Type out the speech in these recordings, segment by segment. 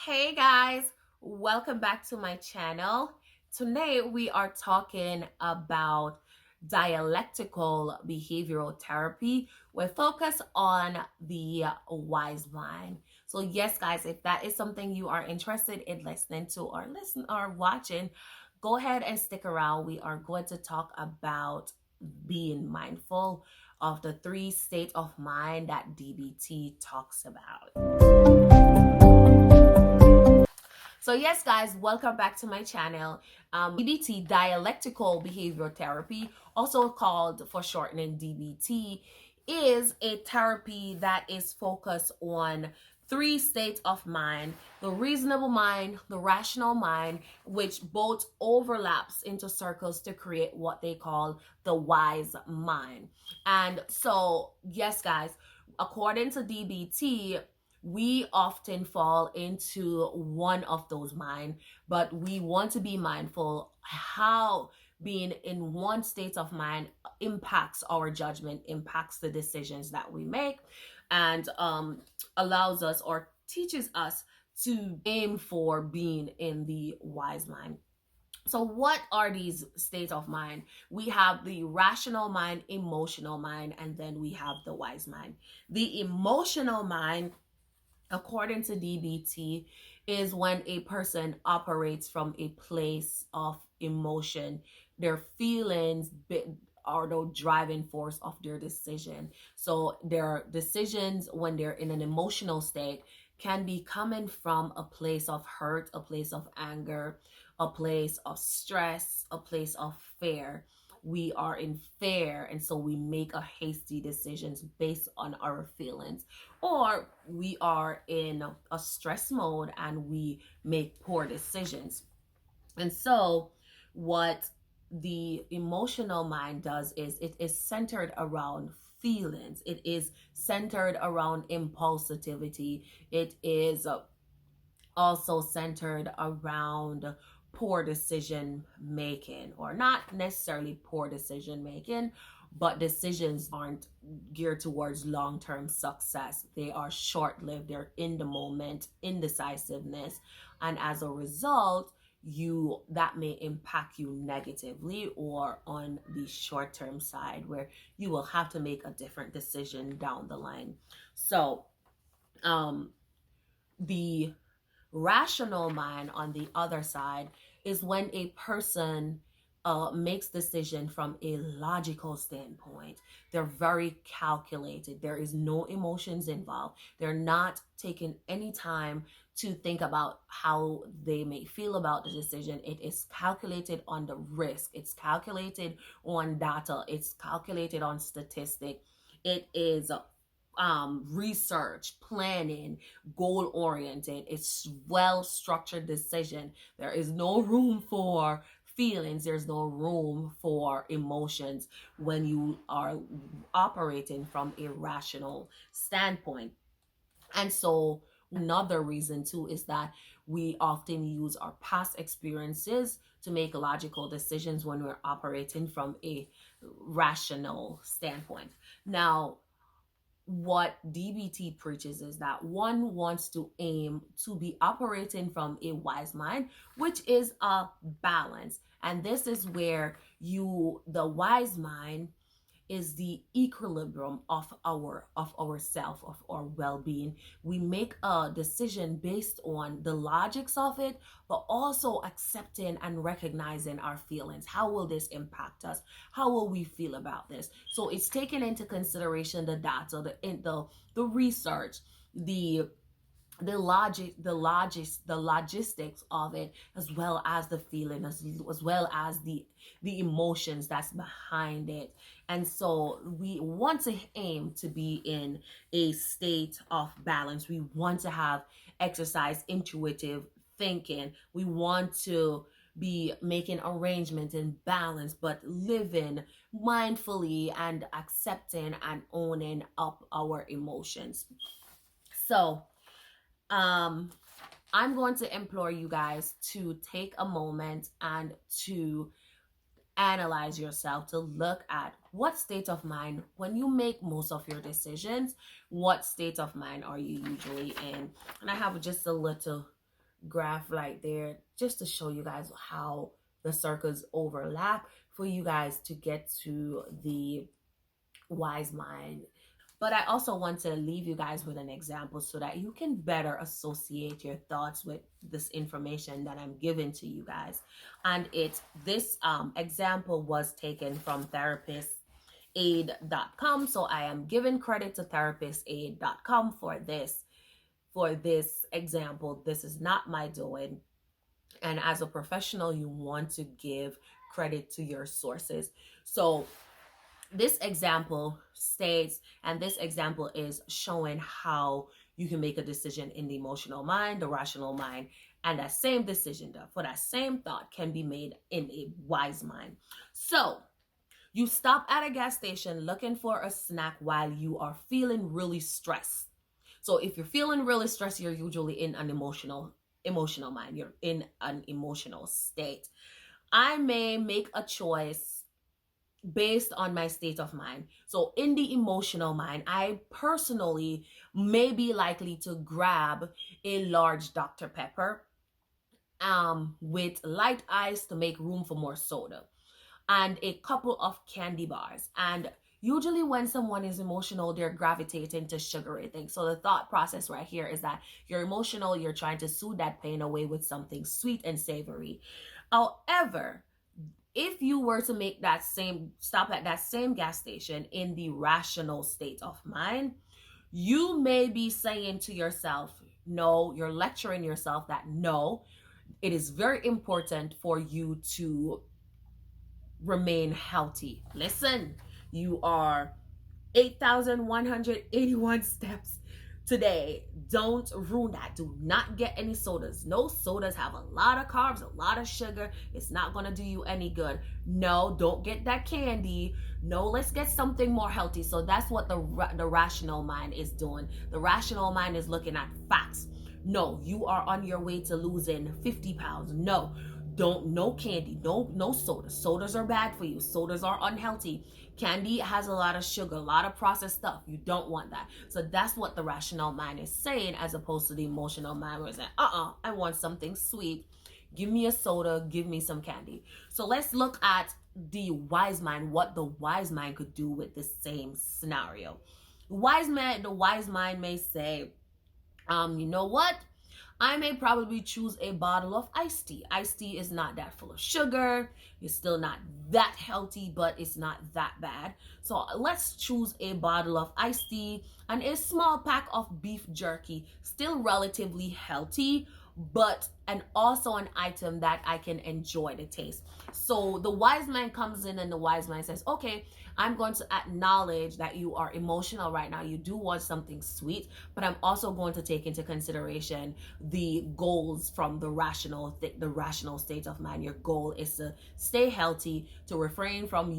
Hey guys, welcome back to my channel. Today we are talking about dialectical behavioral therapy. We focus on the wise mind. So yes guys, if that is something you are interested in listening to or watching, go ahead and stick around. We are going to talk about being mindful of the three states of mind that DBT talks about. So yes, guys, welcome back to my channel. DBT, Dialectical Behavioral Therapy, also called for shortening DBT, is a therapy that is focused on three states of mind: the reasonable mind, the rational mind, which both overlaps into circles to create what they call the wise mind. And so, yes, guys, according to DBT, we often fall into one of those mind, but we want to be mindful how being in one state of mind impacts our judgment, impacts the decisions that we make, and allows us or teaches us to aim for being in the wise mind. So what are these states of mind? We have the rational mind, emotional mind, and then we have the wise mind. The emotional mind, according to DBT, is when a person operates from a place of emotion. Their feelings are the driving force of their decision. So their decisions when they're in an emotional state can be coming from a place of hurt, a place of anger, a place of stress, a place of fear. We are in fear, and so we make a hasty decisions based on our feelings, or we are in a stress mode and we make poor decisions. And so what the emotional mind does is it is centered around feelings. It is centered around impulsivity. It is also centered around poor decision making, or not necessarily poor decision making, but decisions aren't geared towards long-term success. They are short-lived. They're in the moment, indecisiveness, and as a result, that may impact you negatively or on the short-term side, where you will have to make a different decision down the line. So the rational mind, on the other side, is when a person makes decision from a logical standpoint. They're very calculated. There is no emotions involved. They're not taking any time to think about how they may feel about the decision. It is calculated on the risk. It's calculated on data. It's calculated on statistic. It is research, planning, goal oriented. It's well structured decision. There is no room for feelings. There's no room for emotions when you are operating from a rational standpoint. And so another reason too is that we often use our past experiences to make logical decisions when we're operating from a rational standpoint. Now, what DBT preaches is that one wants to aim to be operating from a wise mind, which is a balance. And this is where the wise mind is the equilibrium of our self, of our well-being. We make a decision based on the logics of it, but also accepting and recognizing our feelings. How will this impact us? How will we feel about this? So it's taking into consideration the data, the research, the logistics of it, as well as the feeling, as well as the emotions that's behind it. And so we want to aim to be in a state of balance. We want to have exercise intuitive thinking. We want to be making arrangements in balance, but living mindfully and accepting and owning up our emotions. So I'm going to implore you guys to take a moment and to analyze yourself, to look at what state of mind, when you make most of your decisions, what state of mind are you usually in? And I have just a little graph right there just to show you guys how the circles overlap for you guys to get to the wise mind. But I also want to leave you guys with an example so that you can better associate your thoughts with this information that I'm giving to you guys. And this example was taken from therapistaid.com. So I am giving credit to therapistaid.com for this example. This is not my doing. And as a professional, you want to give credit to your sources. So this example states, and this example is showing how you can make a decision in the emotional mind, the rational mind, and that same decision for that same thought can be made in a wise mind. So you stop at a gas station looking for a snack while you are feeling really stressed. So if you're feeling really stressed, you're usually in an emotional mind. You're in an emotional state. I may make a choice based on my state of mind. So in the emotional mind, I personally may be likely to grab a large Dr. Pepper with light ice to make room for more soda, and a couple of candy bars. And usually when someone is emotional, they're gravitating to sugary things. So the thought process right here is that you're emotional, you're trying to soothe that pain away with something sweet and savory. However, if you were to make that same stop at that same gas station in the rational state of mind, you may be saying to yourself, no, you're lecturing yourself that no, it is very important for you to remain healthy. Listen, you are 8,181 steps today. Don't ruin that. Do not get any sodas. No sodas have a lot of carbs, a lot of sugar. It's not going to do you any good. No, don't get that candy. No, let's get something more healthy. So that's what the rational mind is doing. The rational mind is looking at facts. No, you are on your way to losing 50 pounds. No candy, no sodas. Sodas are bad for you. Sodas are unhealthy. Candy has a lot of sugar, a lot of processed stuff. You don't want that. So that's what the rational mind is saying, as opposed to the emotional mind where it's like, I want something sweet. Give me a soda, give me some candy. So let's look at the wise mind, what the wise mind could do with the same scenario. The wise mind may say, you know what? I may probably choose a bottle of iced tea. Iced tea is not that full of sugar. It's still not that healthy, but it's not that bad. So let's choose a bottle of iced tea and a small pack of beef jerky. Still relatively healthy, but also an item that I can enjoy the taste. So the wise mind comes in and the wise mind says, okay, I'm going to acknowledge that you are emotional right now. You do want something sweet, but I'm also going to take into consideration the goals from the rational state of mind. Your goal is to stay healthy, to refrain from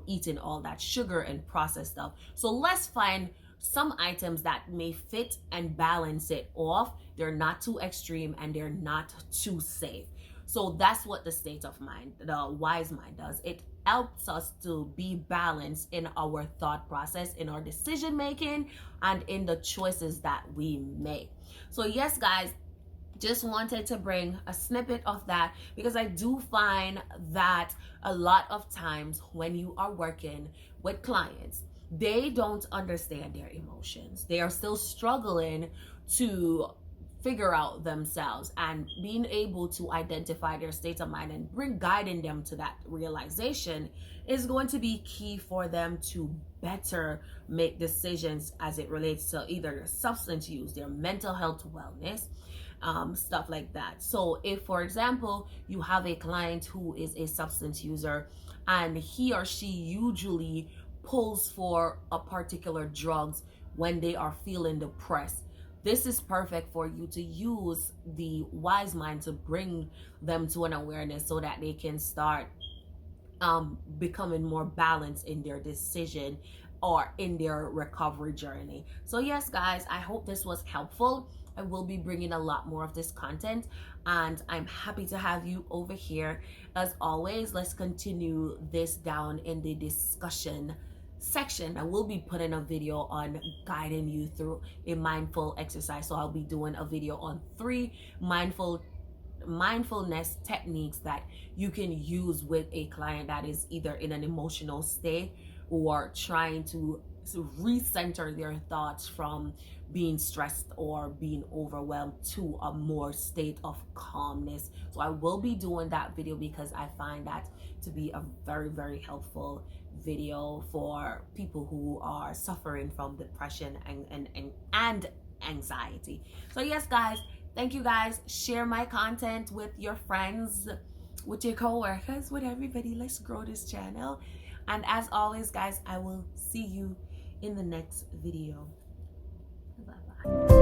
eating all that sugar and processed stuff. So let's find some items that may fit and balance it off. They're not too extreme and they're not too safe. So that's what the state of mind, the wise mind, does. It helps us to be balanced in our thought process, in our decision making, and in the choices that we make. So yes, guys, just wanted to bring a snippet of that because I do find that a lot of times when you are working with clients, they don't understand their emotions. They are still struggling to figure out themselves, and being able to identify their state of mind and guiding them to that realization is going to be key for them to better make decisions as it relates to either their substance use, their mental health wellness, stuff like that. So if, for example, you have a client who is a substance user and he or she usually pulls for a particular drugs when they are feeling depressed, this is perfect for you to use the wise mind to bring them to an awareness so that they can start becoming more balanced in their decision or in their recovery journey. So yes, guys, I hope this was helpful. I will be bringing a lot more of this content, and I'm happy to have you over here. As always, let's continue this down in the discussion section, I will be putting a video on guiding you through a mindful exercise. So I'll be doing a video on 3 mindfulness techniques that you can use with a client that is either in an emotional state or trying to recenter their thoughts from being stressed or being overwhelmed to a more state of calmness. So I will be doing that video because I find that to be a very, very helpful video for people who are suffering from depression and anxiety. So yes, guys, thank you guys. Share my content with your friends, with your co-workers, with everybody. Let's grow this channel. And as always, guys, I will see you in the next video. Bye-bye.